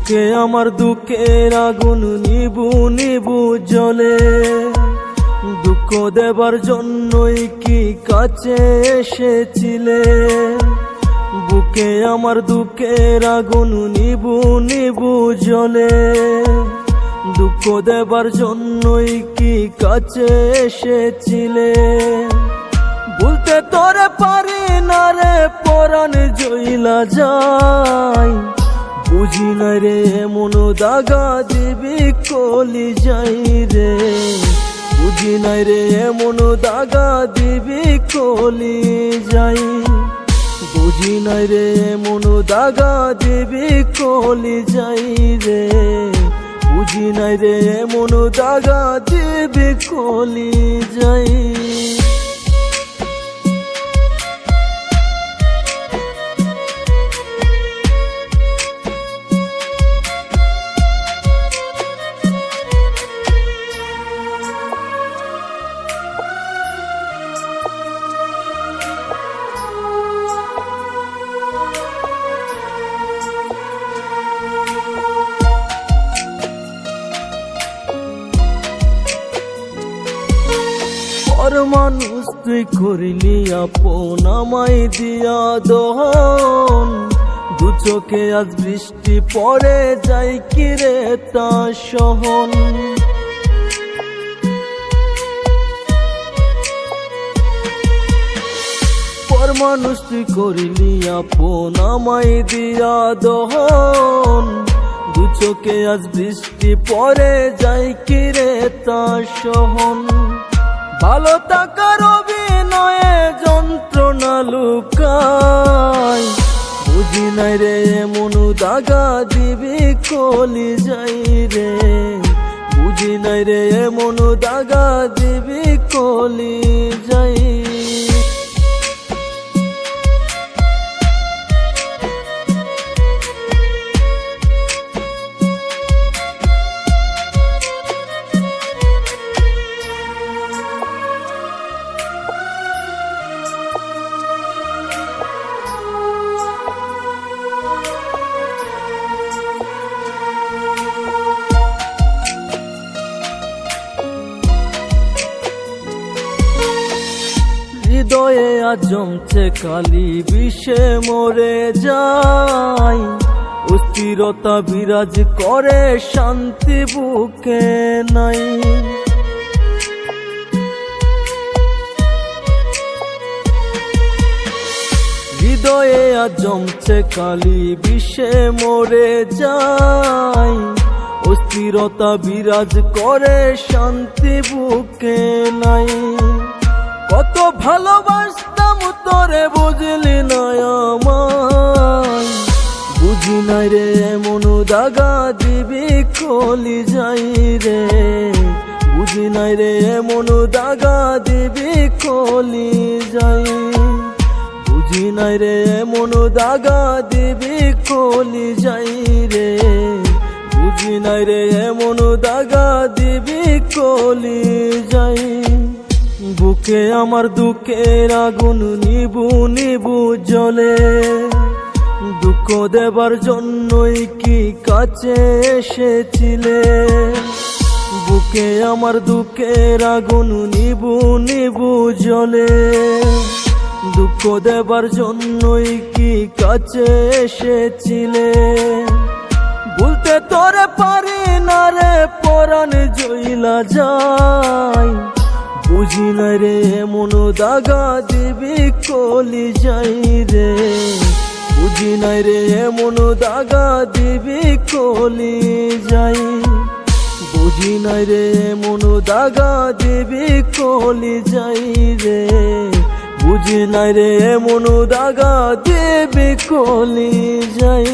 বুকে আমার দুঃখের আগুন নিবু নিবু জ্বলে, দুঃখ দেবার জন্যই কি কাছে এসেছিলে। বুকে আমার দুঃখের আগুন নিবু নিবু জ্বলে, দুঃখ দেবার জন্যই কি কাছে এসেছিলে। বলতে তোরে পারি না রে পরাণ জইলা যায়, বুঝি না রে এমন দাগা দিবি কলি যাই রে। বুঝি নাই রে এমন দাগা দিবি কলি যাই, বুঝি নাই রে এমন দাগা দিবি কলি যাই রে। বুঝি নাই রে এমন দাগা দিবি কলি যাই। পর মানুষ তুই করিলি আপন আমায় দিয়া দহন, দু চোখে আজ বৃষ্টি পড়ে যাই কিরে তা সহন। পর মানুষ তুই করিলি আপন আমায় দিয়া দহন, দু চোখে আজ বৃষ্টি পড়ে যাই কিরে তা সহন। ভালো থাকার অভিনয়ে যন্ত্রণা লুকাই, বুঝি নাই রে এমন দাগা দিবি কলি যাই রে। বুঝি নাই রে এমন দাগা দিবি কলি যাই। হৃদয়ে আজ জমছে কালি বিষে মরে যায়, অস্থিরতা বিরাজ করে শান্তি বুকে নাই। হৃদয়ে আজ জমছে কালি বিষে মরে যায়, অস্থিরতা বিরাজ করে শান্তি বুকে নাই। কত ভালোবাসতাম তোরে বুঝলি না আমায়, বুঝি নাই রে এমন দাগা দিবি কলি যাই রে। বুঝি নাই রে এমন দাগা দিবি কলি যাই। বুঝি নাই রে এমন দাগা দিবি কলি যাই রে। বুঝি নাই রে এমন দাগা দিবি কলি যাই। বুকে আমার দুঃখের আগুন নিবু নিবু জ্বলে, দুঃখ দেবার জন্যই কি কাছে এসেছিলে। বুকে আমার দুঃখের আগুন নিবু নিবু জ্বলে, দুঃখ দেবার জন্যই কি কাছে এসেছিলে। বলতে তোরে পারি না রে পরাণ জইলা যায়, বুঝি নাই রে এমন দাগা দিবি কলি যাই রে। বুঝি নাই রে এমন দাগা দিবি কলি যাই। বুঝি নাই রে এমন দাগা দিবি কলি যাই রে। বুঝি নাই রে এমন দাগা দিবি কলি যাই।